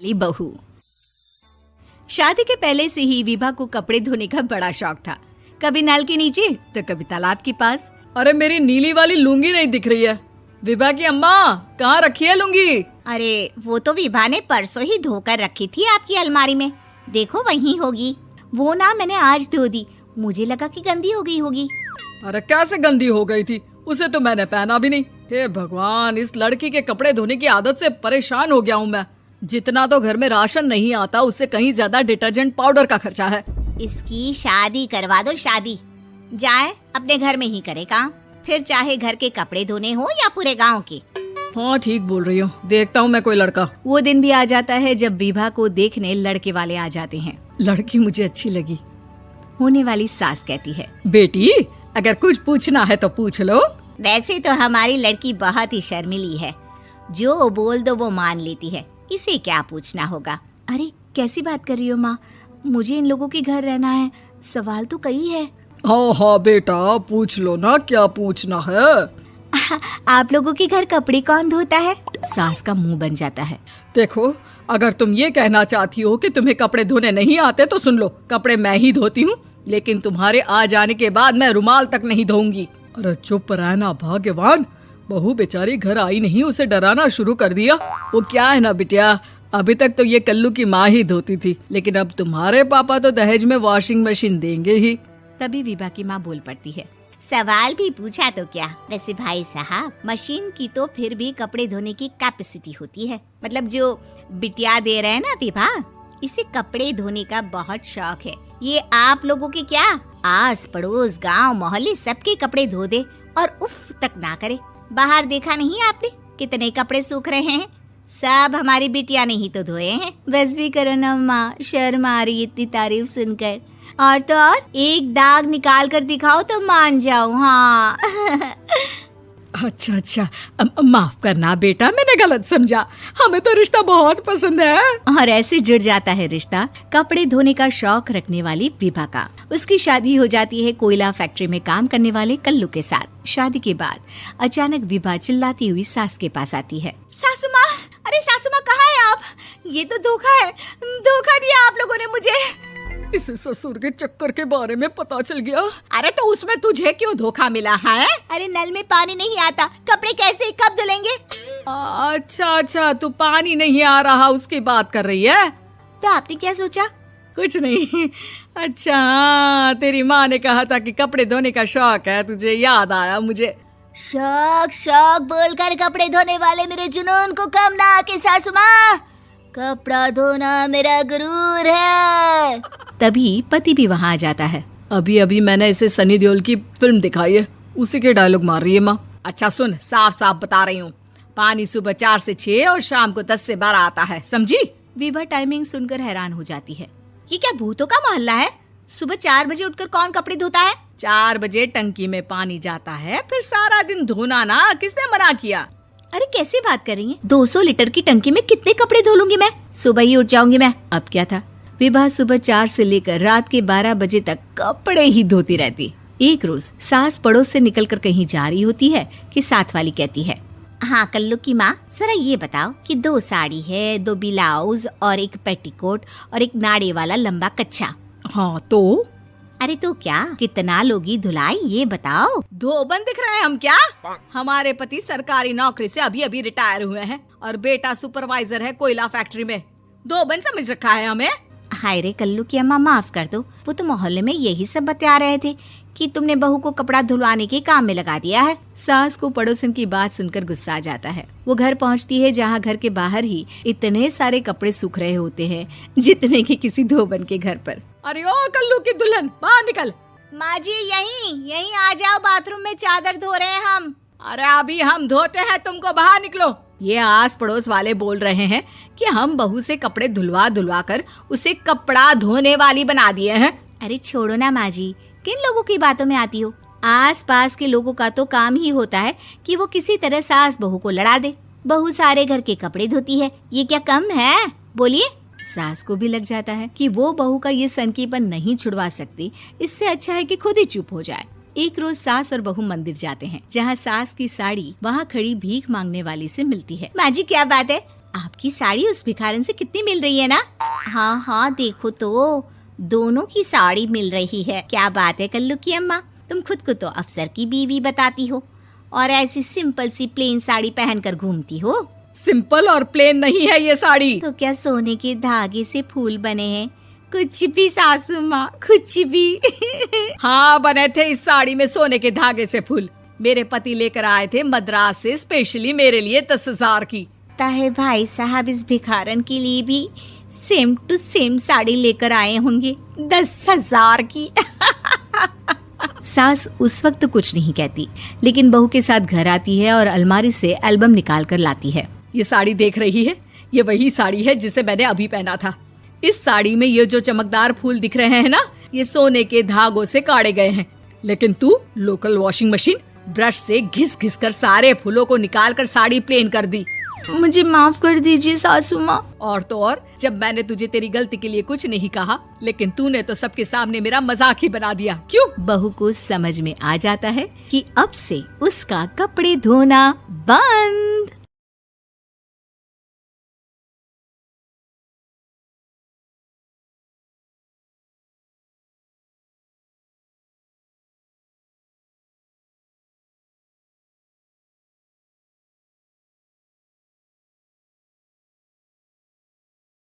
वाली बहू। शादी के पहले से ही विभा को कपड़े धोने का बड़ा शौक था। कभी नल के नीचे तो कभी तालाब के पास। अरे मेरी नीली वाली लुंगी नहीं दिख रही है। विभा की अम्मा कहाँ रखी है लुंगी? अरे वो तो विभा ने परसों ही धोकर रखी थी आपकी अलमारी में, देखो वहीं होगी। वो ना मैंने आज धो दी, मुझे लगा कि गंदी हो गई होगी। अरे कैसे गंदी हो गई थी, उसे तो मैंने पहना भी नहीं। हे भगवान, इस लड़की के कपड़े धोने की आदत से परेशान हो गया हूँ मैं। जितना तो घर में राशन नहीं आता उससे कहीं ज्यादा डिटर्जेंट पाउडर का खर्चा है। इसकी शादी करवा दो, शादी जाए अपने घर में ही करे काम, फिर चाहे घर के कपड़े धोने हो या पूरे गांव के। हाँ ठीक बोल रही हो, देखता हूँ मैं कोई लड़का। वो दिन भी आ जाता है जब विभा को देखने लड़के वाले आ जाते हैं। लड़की मुझे अच्छी लगी। होने वाली सास कहती है, बेटी अगर कुछ पूछना है तो पूछ लो। वैसे तो हमारी लड़की बहुत ही शर्मिली है, जो बोल दो वो मान लेती है, इसे क्या पूछना होगा। अरे कैसी बात कर रही हो माँ, मुझे इन लोगों के घर रहना है, सवाल तो कई है। हाँ हाँ बेटा पूछ लो ना, क्या पूछना है। आप लोगों के घर कपड़े कौन धोता है? सास का मुंह बन जाता है। देखो अगर तुम ये कहना चाहती हो कि तुम्हें कपड़े धोने नहीं आते तो सुन लो, कपड़े मैं ही धोती हूँ, लेकिन तुम्हारे आ जाने के बाद मैं रुमाल तक नहीं धोऊंगी। अरे चुप रहना भाग्यवान, बहू बेचारी घर आई नहीं, उसे डराना शुरू कर दिया। वो क्या है ना बिटिया, अभी तक तो ये कल्लू की माँ ही धोती थी, लेकिन अब तुम्हारे पापा तो दहेज में वॉशिंग मशीन देंगे ही। तभी विभा की माँ बोल पड़ती है, सवाल भी पूछा तो क्या। वैसे भाई साहब, मशीन की तो फिर भी कपड़े धोने की कैपेसिटी होती है। मतलब जो बिटिया दे रहे हैं ना विभा, इसे कपड़े धोने का बहुत शौक है। ये आप लोगों के क्या, आस पड़ोस गांव मोहल्ले सबके कपड़े धो दे और उफ तक ना करे। बाहर देखा नहीं आपने कितने कपड़े सूख रहे हैं, सब हमारी बिटिया ने ही तो धोए हैं। बस भी करो ना माँ, शर्म आ रही इतनी तारीफ सुनकर। और तो और एक दाग निकाल कर दिखाओ तो मान जाओ। हाँ अच्छा अच्छा, माफ करना बेटा, मैंने गलत समझा, हमें तो रिश्ता बहुत पसंद है। और ऐसे जुड़ जाता है रिश्ता कपड़े धोने का शौक रखने वाली विभा का। उसकी शादी हो जाती है कोयला फैक्ट्री में काम करने वाले कल्लू के साथ। शादी के बाद अचानक विभा चिल्लाती हुई सास के पास आती है। सासू माँ, अरे सासू माँ कहाँ है आप? ये तो धोखा है, धोखा दिया आप लोगों ने मुझे। इसे ससुर के चक्कर के बारे में पता चल गया। अरे तो उसमें तुझे क्यों धोखा मिला है? अरे नल में पानी नहीं आता, कपड़े कैसे कब धुलेंगे? अच्छा अच्छा, तू पानी नहीं आ रहा उसकी बात कर रही है। तो आपने क्या सोचा? कुछ नहीं। अच्छा हाँ, तेरी माँ ने कहा था कि कपड़े धोने का शौक है तुझे, याद आया मुझे। शौक शौक बोलकर कपड़े धोने वाले मेरे जुनून को कम ना आके सासू माँ, कपड़ा धोना मेरा गुरूर है। तभी पति भी वहाँ आ जाता है। अभी अभी मैंने इसे सनी देओल की फिल्म दिखाई है, उसी के डायलॉग मार रही है माँ। अच्छा सुन, साफ साफ बता रही हूँ, पानी सुबह 4 से 6 और शाम को 10 से 12 आता है, समझी? विभा टाइमिंग सुनकर हैरान हो जाती है। ये क्या भूतों का मोहल्ला है? सुबह 4 बजे उठकर कौन कपड़े धोता है? 4 बजे टंकी में पानी जाता है, फिर सारा दिन धोना ना, किसने मना किया? अरे कैसी बात कर रही हैं? 200 लीटर की टंकी में कितने कपड़े धो लूंगी मैं, सुबह ही उठ जाऊंगी मैं। अब क्या था, विभा सुबह 4 से लेकर रात के 12 बजे तक कपड़े ही धोती रहती। एक रोज सास पड़ोस से निकलकर कहीं जा रही होती है कि साथ वाली कहती है, हाँ कल्लू की माँ, जरा ये बताओ कि 2 साड़ी है, 2 ब्लाउज और एक पेटीकोट और एक नाड़े वाला लंबा कच्छा। हाँ तो? अरे तो क्या, कितना लोगी धुलाई ये बताओ। धोबन दिख रहे हैं हम क्या? हमारे पति सरकारी नौकरी से अभी अभी रिटायर हुए हैं और बेटा सुपरवाइजर है कोयला फैक्ट्री में। धोबन समझ रखा है हमें। हाय रे कल्लू की अम्मा, माफ कर दो, वो तो मोहल्ले में यही सब बता रहे थे कि तुमने बहू को कपड़ा धुलवाने के काम में लगा दिया है। सास को पड़ोसन की बात सुनकर गुस्सा आ जाता है। वो घर पहुंचती है जहां घर के बाहर ही इतने सारे कपड़े सूख रहे होते हैं जितने कि किसी धोबन के घर पर। अरे ओ कल्लू की दुल्हन, बाहर निकल। माँ जी यहीं आ जाओ, बाथरूम में चादर धो रहे हैं हम। अरे अभी हम धोते हैं, तुमको बाहर निकलो। ये आस पड़ोस वाले बोल रहे हैं कि हम बहू से कपड़े धुलवा धुलवा कर उसे कपड़ा धोने वाली बना दिए हैं। अरे छोड़ो ना माँ जी, किन लोगों की बातों में आती हो? आस पास के लोगों का तो काम ही होता है कि वो किसी तरह सास बहू को लड़ा दे। बहू सारे घर के कपड़े धोती है, ये क्या कम है? बोलिए। सास को भी लग जाता है कि वो बहू का ये सनकीपन नहीं छुड़वा सकती, इससे अच्छा है कि खुद ही चुप हो जाए। एक रोज सास और बहू मंदिर जाते हैं, जहाँ सास की साड़ी वहाँ खड़ी भीख मांगने वाली से मिलती है। माँ जी क्या बात है, आपकी साड़ी उस भिखारन से कितनी मिल रही है ना? हाँ हाँ देखो तो, दोनों की साड़ी मिल रही है। क्या बात है कल्लू की अम्मा, तुम खुद को तो अफसर की बीवी बताती हो और ऐसी सिंपल सी प्लेन साड़ी पहनकर घूमती हो। सिंपल और प्लेन नहीं है ये साड़ी। तो क्या सोने के धागे से फूल बने हैं? कुछ भी सासू माँ, कुछ भी। हाँ, बने थे इस साड़ी में सोने के धागे से फूल। मेरे पति लेकर आए थे मद्रास से स्पेशली मेरे लिए 10,000 की। ताहे भाई साहब इस भिखारन के लिए भी सेम टू सेम साड़ी लेकर आए होंगे 10,000 की। सास उस वक्त तो कुछ नहीं कहती, लेकिन बहू के साथ घर आती है और अलमारी से एल्बम निकाल कर लाती है। ये साड़ी देख रही है, ये वही साड़ी है जिसे मैंने अभी पहना था। इस साड़ी में ये जो चमकदार फूल दिख रहे हैं ना, ये सोने के धागों से काढ़े गए हैं। लेकिन तू लोकल वॉशिंग मशीन ब्रश से घिस घिस कर सारे फूलों को निकाल कर साड़ी प्लेन कर दी। मुझे माफ कर दीजिए सासू माँ। और तो और, जब मैंने तुझे तेरी गलती के लिए कुछ नहीं कहा, लेकिन तूने तो सबके सामने मेरा मजाक ही बना दिया। क्यों? बहू को समझ में आ जाता है कि अब से उसका कपड़े धोना बंद।